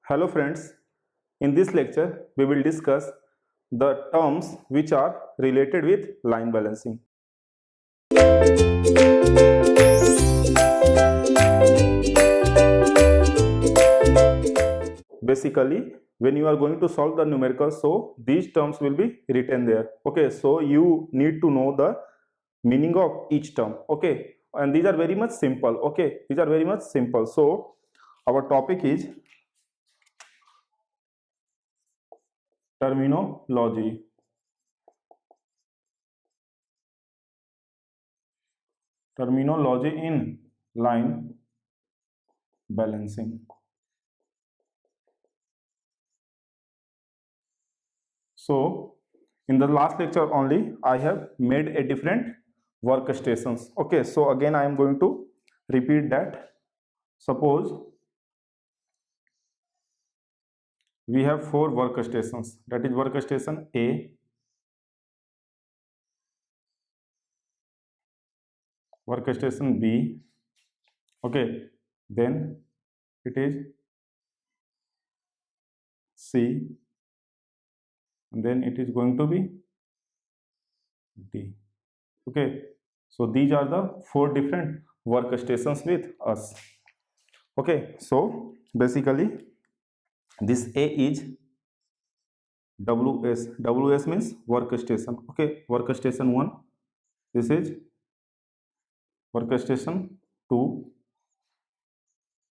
Hello friends, in this lecture we will discuss the terms which are related with line balancing. Basically, when you are going to solve the numerical, so these terms will be written there. Okay, so you need to know the meaning of each term. Okay, and these are very much simple. Okay, these are very much simple. So our topic is terminology. Terminology in line balancing. So in the last lecture only I have made a different workstations. Okay, so again I am going to repeat that. Suppose we have four workstations, that is workstation A, workstation B, okay, then it is C, and then it is going to be D. Okay, so these are the four different workstations with us. Okay, so basically this A is WS. WS means workstation. Okay, workstation 1. This is workstation 2.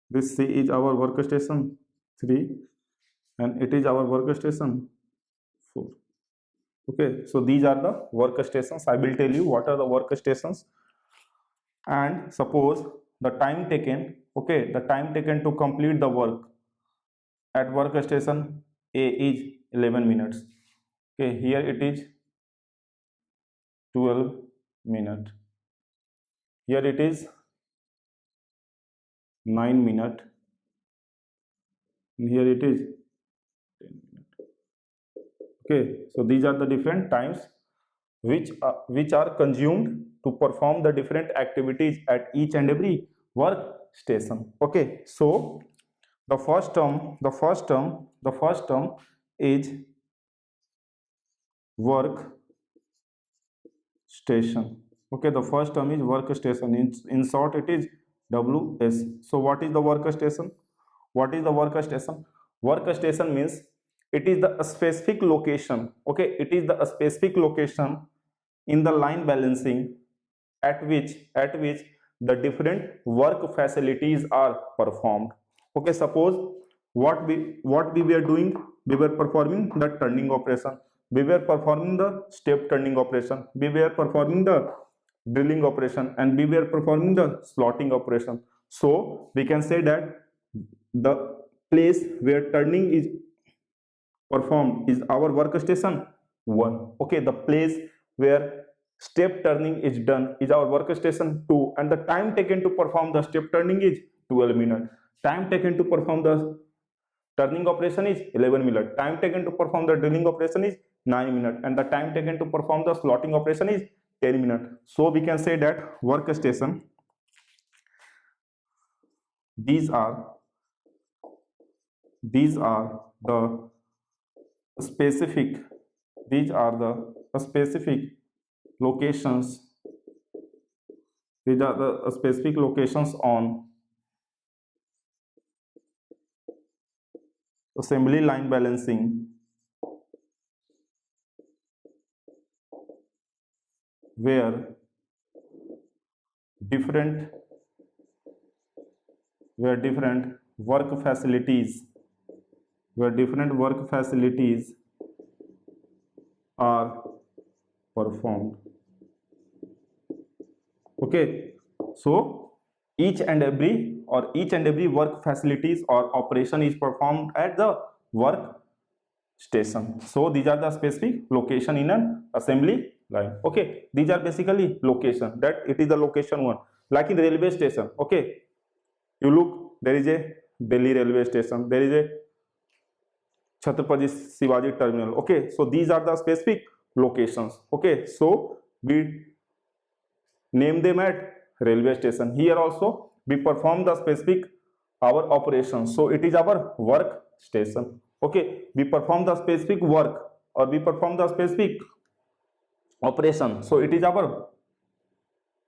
This C is our workstation 3, and it is our workstation 4. Okay, so these are the workstations. I will tell you what are the workstations, and suppose the time taken. Okay, the time taken to complete the work at workstation A is 11 minutes. Okay, here it is 12 minutes. Here it is 9 minutes. And here it is 10 minutes. Okay, so these are the different times which are consumed to perform the different activities at each and every workstation. Okay, so the first term is workstation. Okay, the first term is workstation. In short, it is WS. So what is the workstation? What is the workstation? Workstation means it is the specific location. Okay, it is the specific location in the line balancing at which the different work facilities are performed. Okay, suppose what we were doing, we were performing the turning operation, we were performing the step turning operation, we were performing the drilling operation, and we were performing the slotting operation. So we can say that the place where turning is performed is our workstation 1. Okay, the place where step turning is done is our workstation 2, and the time taken to perform the step turning is 12 minutes. Time taken to perform the turning operation is 11 minutes. Time taken to perform the drilling operation is 9 minutes, and the time taken to perform the slotting operation is 10 minutes. So we can say that workstation, these are the specific locations, these are the specific locations on assembly line balancing where different work facilities are performed. Okay, so each and every work facilities or operation is performed at the work station. So these are the specific location in an assembly line. Okay, these are basically location, that it is the location 1. Like in railway station, okay, you look, there is a Delhi railway station, there is a Chhatrapati Shivaji terminal. Okay, so these are the specific locations. Okay, so we name them at railway station. Here also we perform the specific our operation, so it is our workstation. Okay, we perform the specific work or we perform the specific operation, so it is our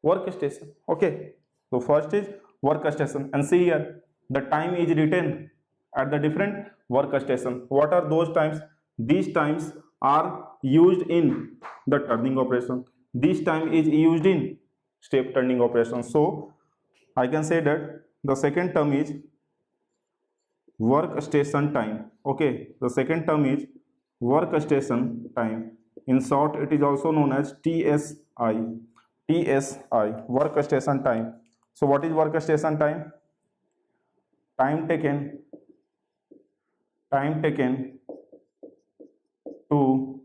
workstation. Okay, so first is workstation, and see here the time is written at the different workstation. What are those times? These times are used in the turning operation, this time is used in step turning operation. So I can say that the second term is workstation time. Okay, the second term is workstation time. In short, it is also known as TSI. TSI, workstation time. So what is workstation time? Time taken to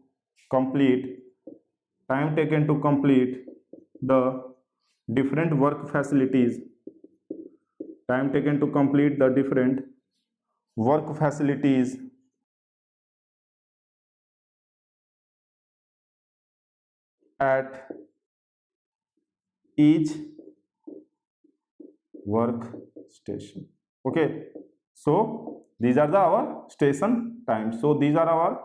complete the different work facilities, time taken to complete the different work facilities at each workstation. Okay, so these are our station time. So these are our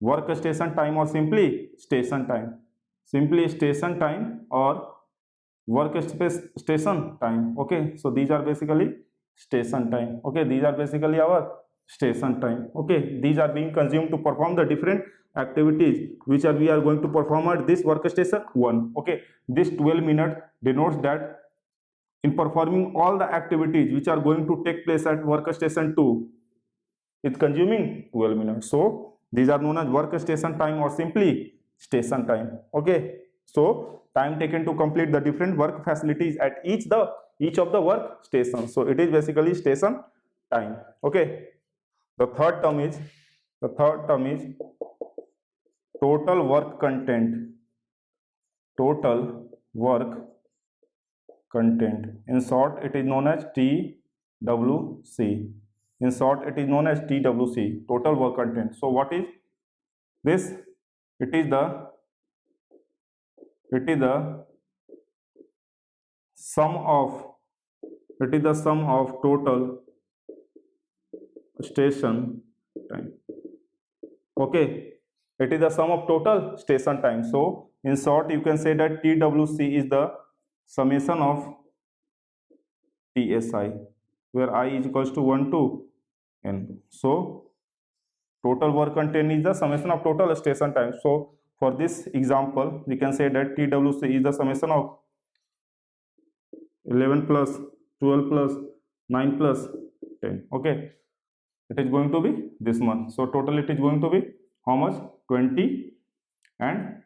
workstation time or simply station time. Simply station time or workstation time. Okay, so these are basically station time. Okay, these are basically our station time. Okay, these are being consumed to perform the different activities which are we are going to perform at this workstation 1. Okay, this 12 minute denotes that in performing all the activities which are going to take place at workstation 2, it's consuming 12 minutes. So these are known as workstation time or simply station time. Okay, so time taken to complete the different work facilities at each of the work stations, so it is basically station time. Okay, the third term is total work content. Total work content, in short it is known as TWC. In short it is known as TWC, total work content. So what is this? It is the sum of total station time. Okay, it is the sum of total station time. So in short you can say that TWC is the summation of TSI, where I is equals to 1 to n. So total work content is the summation of total station time. So for this example we can say that TWC is the summation of 11 plus 12 plus 9 plus 10. Okay, it is going to be this month. So total it is going to be how much? 20 and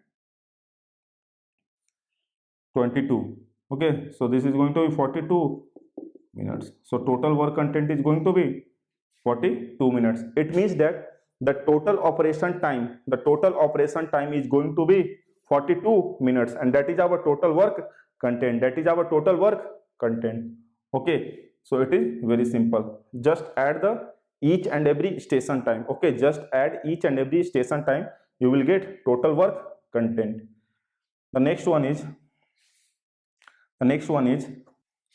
22. Okay, so this is going to be 42 minutes. So total work content is going to be 42 minutes. It means that the total operation time is going to be 42 minutes, and that is our total work content. Okay, so it is very simple. Just add the each and every station time. Okay, just add each and every station time, you will get total work content. The next one is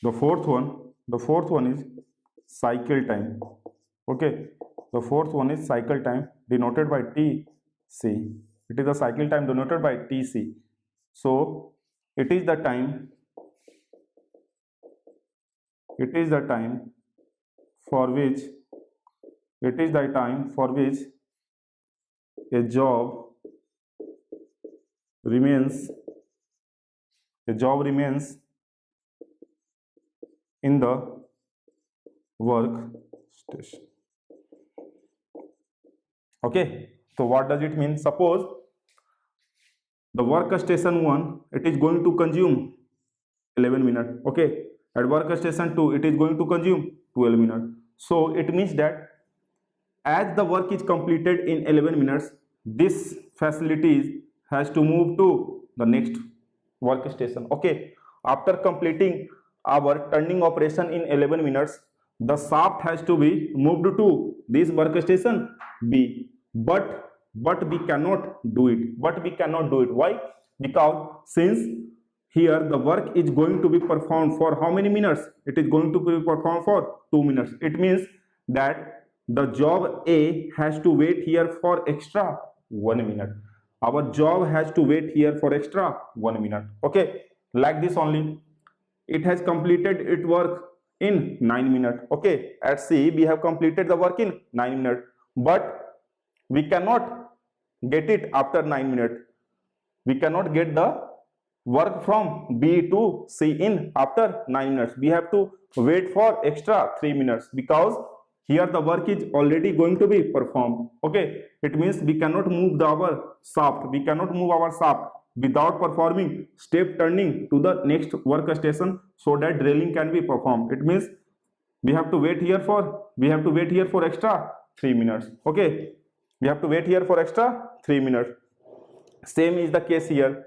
the fourth one is cycle time. Okay, the fourth one is cycle time, denoted by TC. It is the cycle time denoted by TC. So it is the time for which a job remains in the workstation. Okay, so what does it mean? Suppose the workstation 1, it is going to consume 11 minutes. Okay, at workstation 2 it is going to consume 12 minutes. So it means that as the work is completed in 11 minutes, this facility has to move to the next workstation. Okay, after completing our turning operation in 11 minutes, the shaft has to be moved to this workstation B, but we cannot do it. Why? Because since here the work is going to be performed for how many minutes? It is going to be performed for 2 minutes. It means that the job A has to wait here for extra 1 minute. Our job has to wait here for extra 1 minute. Okay, like this only. It has completed its work in 9 minutes. Okay, at C we have completed the work in 9 minutes, but we cannot get it after 9 minutes. We cannot get the work from B to C in after 9 minutes. We have to wait for extra 3 minutes because here the work is already going to be performed. Okay, it means we cannot move our shaft. We cannot move our shaft without performing step turning to the next workstation so that drilling can be performed. It means we have to wait here for extra 3 minutes. Okay, we have to wait here for extra 3 minutes. Same is the case here.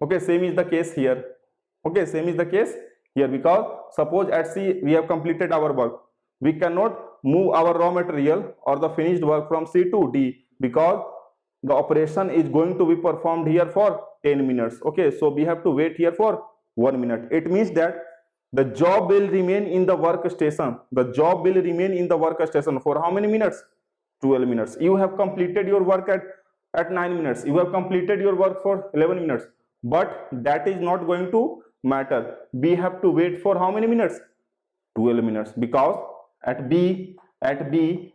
Okay, same is the case here. Okay, same is the case here, because suppose at C we have completed our work. We cannot move our raw material or the finished work from C to D because the operation is going to be performed here for 10 minutes. Okay, so we have to wait here for 1 minute. It means that the job will remain in the workstation. The job will remain in the workstation for how many minutes? 12 minutes. You have completed your work at 9 minutes. You have completed your work for 11 minutes. But that is not going to matter. We have to wait for how many minutes? 12 minutes, because at B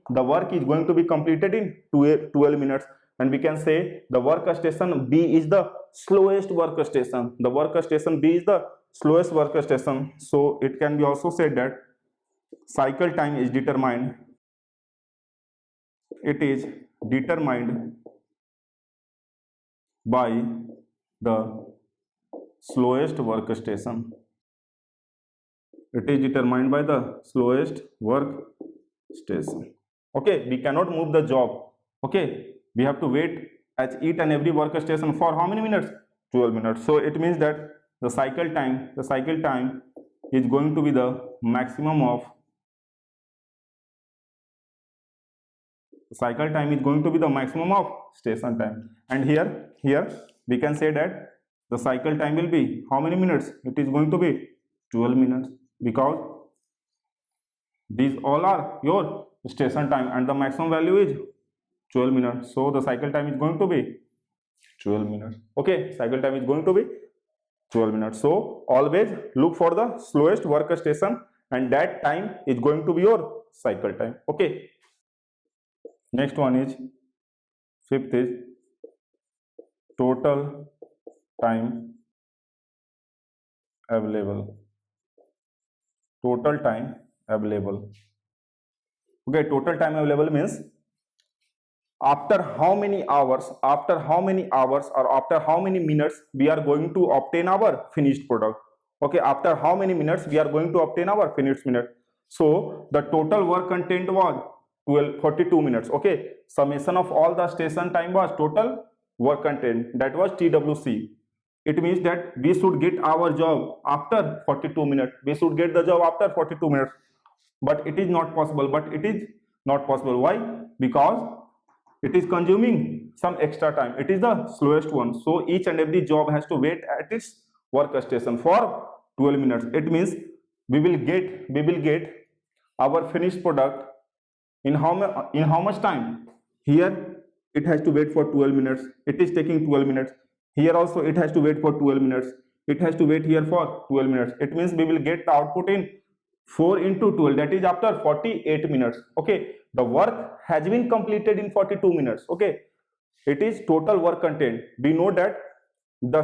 the work is going to be completed in 12 minutes, and we can say the workstation B is the slowest workstation. The workstation B is the slowest workstation. So it can be also said that cycle time is determined. It is determined by the slowest workstation. It is determined by the slowest workstation. Okay, we cannot move the job. Okay, we have to wait at each and every workstation for how many minutes? 12 minutes. So it means that the cycle time is going to be the maximum of station time. And here we can say that the cycle time will be how many minutes? It is going to be 12 minutes, because these all are your station time and the maximum value is 12 minutes. So the cycle time is going to be 12 minutes. Okay, cycle time is going to be 12 minutes. So always look for the slowest workstation, and that time is going to be your cycle time. Okay, next one is fifth is total time available. Total time available. Okay, total time available means after how many hours or after how many minutes we are going to obtain our finished product. Okay, after how many minutes we are going to obtain our finished minute. So the total work content was 42 minutes. Okay, summation of all the station time was total work content, that was TWC. It means that we should get our job after 42 minutes. We should get the job after 42 minutes. But it is not possible. Why? Because it is consuming some extra time. It is the slowest one. So each and every job has to wait at its workstation for 12 minutes. It means we will get our finished product in how much time? Here it has to wait for 12 minutes. It is taking 12 minutes. Here also it has to wait for 12 minutes. It has to wait here for 12 minutes. It means we will get the output in 4 into 12, that is after 48 minutes. Okay, the work has been completed in 42 minutes. Okay, it is total work content. We know that the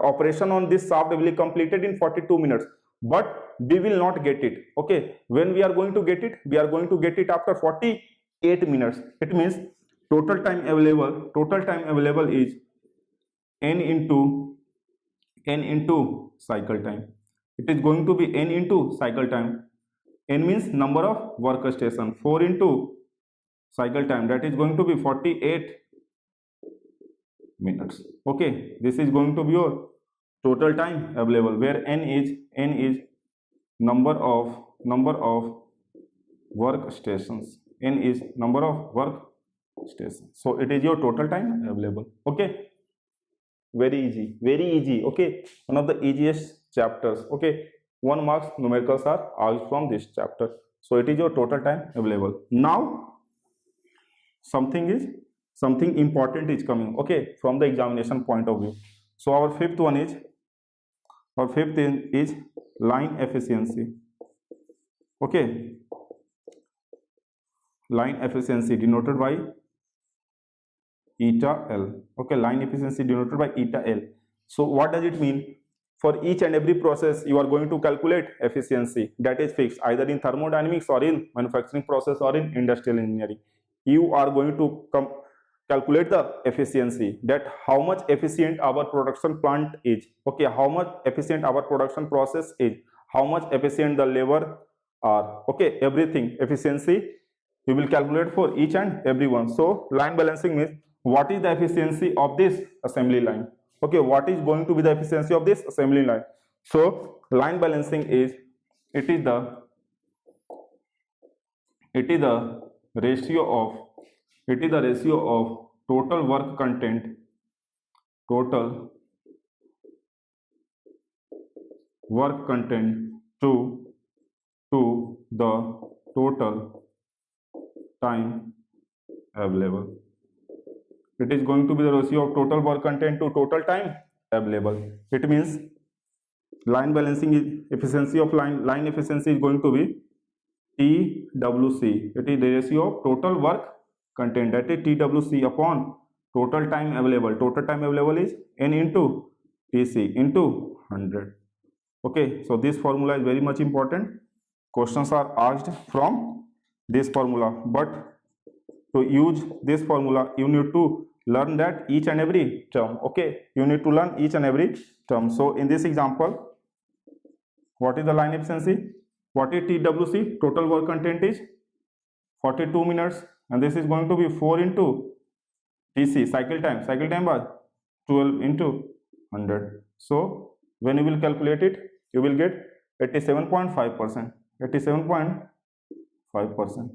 operation on this shaft will be completed in 42 minutes, but we will not get it. Okay, when we are going to get it? We are going to get it after 48 minutes. It means total time available is n into cycle time. It is going to be n into cycle time. N means number of workstation. 4 into cycle time, that is going to be 48 minutes. Okay, this is going to be your total time available, where n is number of workstations. N is number of workstations. So it is your total time available. Okay, very easy. Okay, one of the easiest chapters. Okay, 1 marks numericals are asked from this chapter. So it is your total time available. Now something important is coming, okay, from the examination point of view. So our fifth is line efficiency. Okay, line efficiency denoted by eta L. Okay, line efficiency denoted by eta L. So what does it mean? For each and every process you are going to calculate efficiency, that is fixed either in thermodynamics or in manufacturing process or in industrial engineering. You are going to calculate the efficiency, that how much efficient our production plant is, okay, how much efficient our production process is, how much efficient the labor are, okay, everything efficiency we will calculate for each and every one. So line balancing means what is the efficiency of this assembly line, okay, what is going to be the efficiency of this assembly line. So line balancing is it is the ratio of total work content to the total time available. It is going to be the ratio of total work content to total time available. It means line balancing is efficiency of line efficiency is going to be TWC. It is the ratio of total work content, that is TWC upon total time available. Total time available is N into TC into 100. Okay, so this formula is very much important. Questions are asked from this formula, but to use this formula you need to learn that each and every term. Okay, you need to learn each and every term. So in this example, what is the line efficiency? What is TWC? Total work content is 42 minutes, and this is going to be 4 into TC, cycle time was 12 into 100. So when you will calculate it, you will get 87.5%. 87.5%.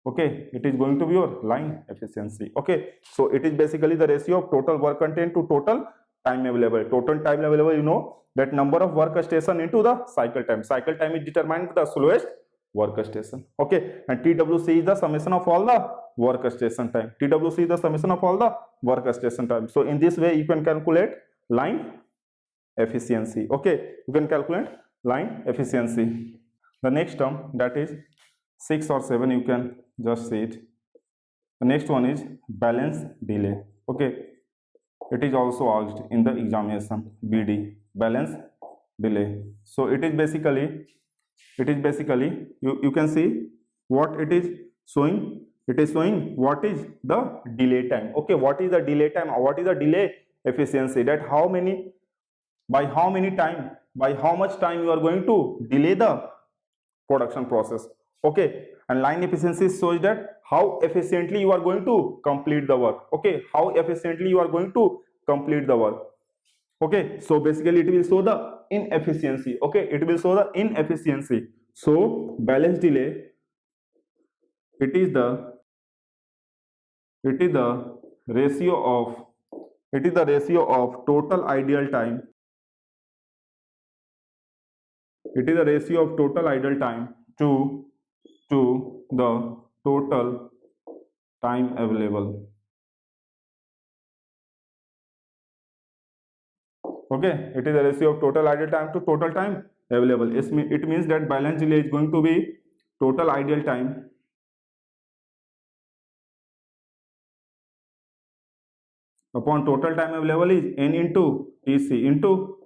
Okay, it is going to be your line efficiency. Okay, so it is basically the ratio of total work content to total time available. Total time available, you know that number of work station into the cycle time. Cycle time is determined by the slowest work station. Okay, and TWC is the summation of all the work station time. TWC is the summation of all the work station time. So in this way you can calculate line efficiency. Okay, you can calculate line efficiency. The next term, that is 6 or 7, you can just see it. The next one is balance delay. Okay, it is also asked in the examination, BD, balance delay. So it is basically you can see what it is showing. It is showing what is the delay time. Okay, what is the delay time or what is the delay efficiency, that by how much time you are going to delay the production process. Okay, and line efficiency shows that how efficiently you are going to complete the work. Okay, how efficiently you are going to complete the work. Okay, so basically it will show the inefficiency. Okay, it will show the inefficiency. So balance delay, it is the ratio of total ideal time. It is the ratio of total ideal time to the total time available. Okay, it is the ratio of total ideal time to total time available. It means that balance delay is going to be total ideal time upon total time available is N into TC into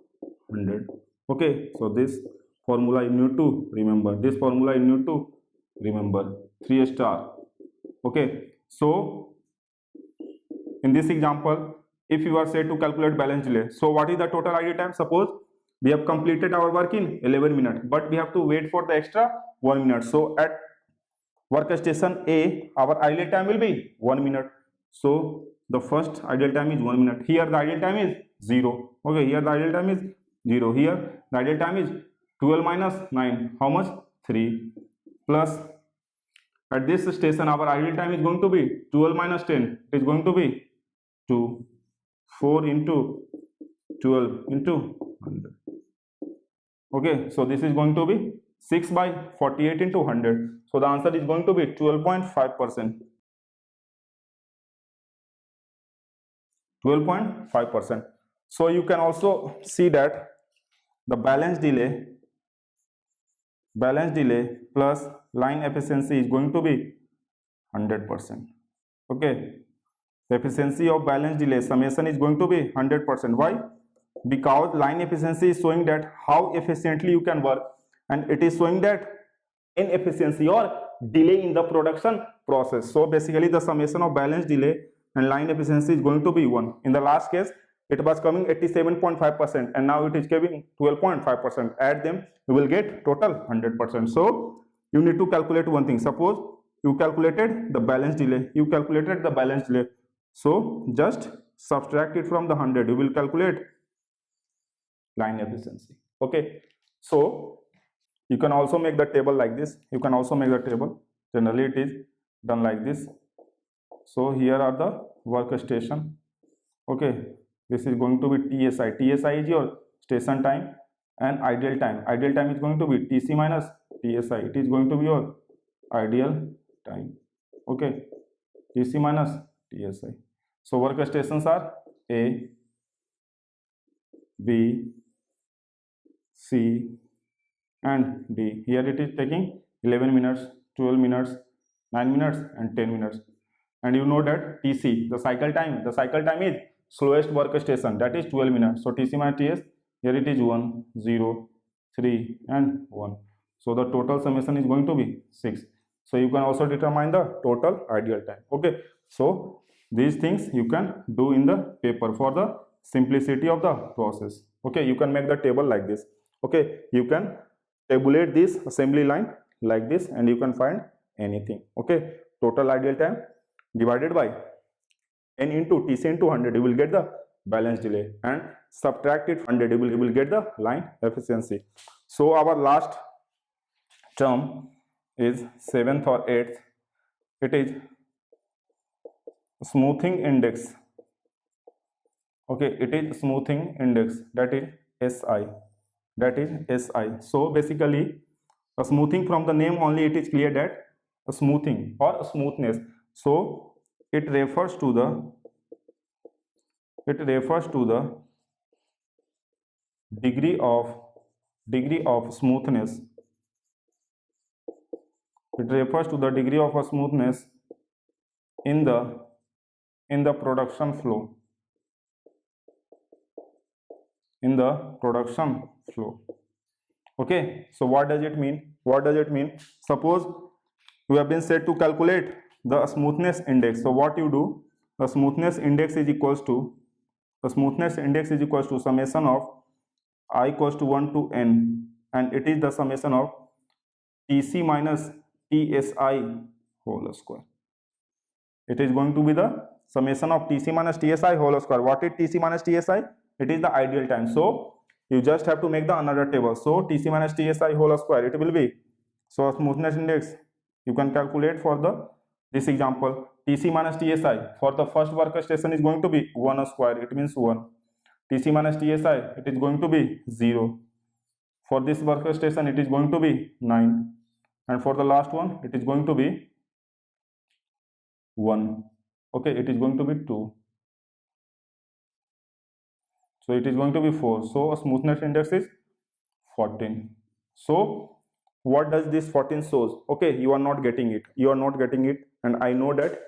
100. Okay, so this formula you need to remember. 3 star. Okay, so in this example, if you are said to calculate balance delay, so what is the total ideal time? Suppose we have completed our work in 11 minutes, but we have to wait for the extra 1 minute. So at workstation A, our ideal time will be 1 minute. So the first ideal time is 1 minute. Here the ideal time is 0. Okay, here the ideal time is 0. Here the ideal time is 12 minus 9. How much? 3. Plus at this station our ideal time is going to be 12 minus 10. It is going to be 2. 4 into 12 into 100. Okay, so this is going to be 6 by 48 into 100. So the answer is going to be 12.5%. 12.5%. So you can also see that the balance delay plus line efficiency is going to be 100%. Okay, the efficiency of balance delay summation is going to be 100%. Why? Because line efficiency is showing that how efficiently you can work, and it is showing that inefficiency or delay in the production process. So basically the summation of balance delay and line efficiency is going to be 1. In the last case it was coming 87.5% and now it is giving 12.5%. Add them, you will get total 100%. So you need to calculate one thing. Suppose you calculated the balance delay, so just subtract it from the 100, you will calculate line efficiency. Okay, so you can also make the table like this. Generally it is done like this. So here are the workstation. Okay, this is going to be TSI. TSI is your station time, and ideal time is going to be TC minus TSI. It is going to be your ideal time. Okay, TC minus TSI. So workstations are A, B, C and D. Here it is taking 11 minutes, 12 minutes, 9 minutes and 10 minutes. And you know that TC, the cycle time is slowest workstation, that is 12 minutes. So TC minus TS, here it is 1, 0, 3 and 1. So the total summation is going to be 6. So you can also determine the total ideal time. Okay, so these things you can do in the paper for the simplicity of the process. Okay, you can make the table like this. Okay, you can tabulate this assembly line like this and you can find anything. Okay, total ideal time divided by n into TC into 100, you will get the balance delay, and subtract it 100, you will get the line efficiency. So our last term is 7th or 8th. It is smoothing index. Okay, it is smoothing index, that is SI. So basically a smoothing, from the name only it is clear that a smoothing or a smoothness. So it refers to the degree of smoothness. It refers to the degree of a smoothness in the production flow. Okay, so what does it mean? Suppose you have been said to calculate the smoothness index. So what you do, the smoothness index is equals to summation of I equals to 1 to n, and it is the summation of TC minus TSI whole square. It is going to be the summation of TC minus TSI whole square. What is TC minus TSI? It is the ideal time. So you just have to make the another table. So TC minus TSI whole square, it will be, so smoothness index you can calculate for this example. TC minus TSI for the first workstation is going to be 1 square, it means 1. TC minus TSI, it is going to be 0. For this workstation it is going to be 9, and for the last one it is going to be 1. Okay, it is going to be 2. So it is going to be 4. So a smoothness index is 14. So what does this 14 shows? Okay, you are not getting it, and I know that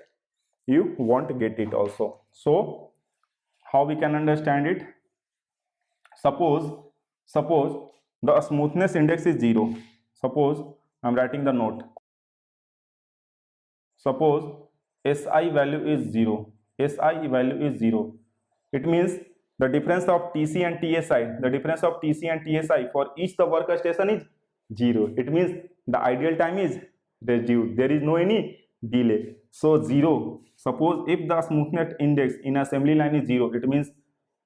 you won't get it also. So how we can understand it? Suppose the smoothness index is 0. Suppose I am writing the note. Suppose SI value is 0. It means the difference of TC and TSI, for each the workstation is 0. It means the ideal time is reduced. There is no any delay. So 0. Suppose if the smoothness index in assembly line is 0, it means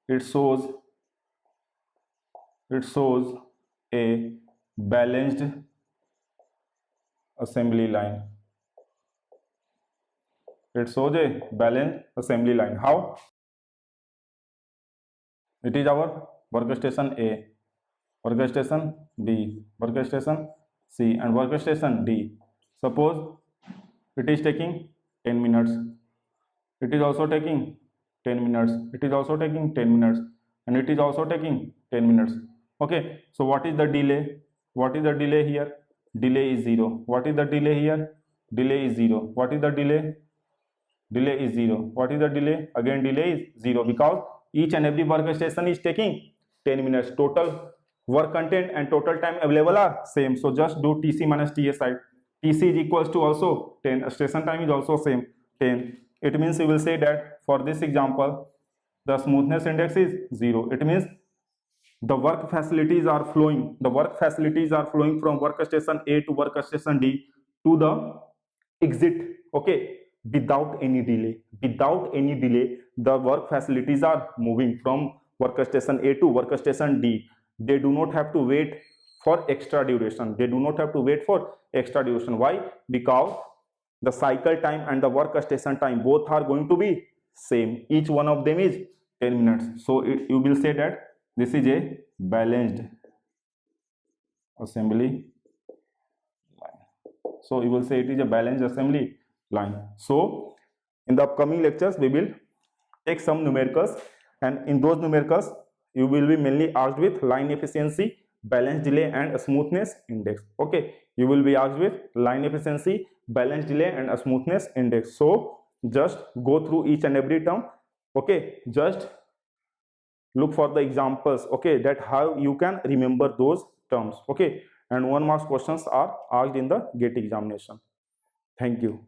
it shows a balanced assembly line. It shows a balanced assembly line. How? It is our workstation A, workstation B, workstation C, and workstation D. Suppose it is taking 10 minutes, it is also taking 10 minutes, it is also taking 10 minutes, and it is also taking 10 minutes. Okay, so what is the delay? What is the delay here? Delay is 0. What is the delay here? Delay is 0. What is the delay? Delay is 0. What is the delay? Again delay is 0, because each and every workstation is taking 10 minutes. Total work content and total time available are same, so just do TC minus TA side. TC is equals to also 10, station time is also same, 10. It means you will say that for this example the smoothness index is 0. It means the work facilities are flowing, from workstation A to workstation D to the exit, okay, without any delay. The work facilities are moving from workstation A to workstation D. They do not have to wait for extra duration. Why? Because the cycle time and the workstation time both are going to be same. Each one of them is 10 minutes. So you will say that this is a balanced assembly line. So you will say it is a balanced assembly line. So in the upcoming lectures we will take some numericals, and in those numericals you will be mainly asked with line efficiency, balance delay, and smoothness index. Okay, you will be asked with line efficiency, balance delay, and smoothness index. So just go through each and every term. Okay, just look for the examples, okay, that how you can remember those terms. Okay, and 1 mark questions are asked in the GATE examination. Thank you.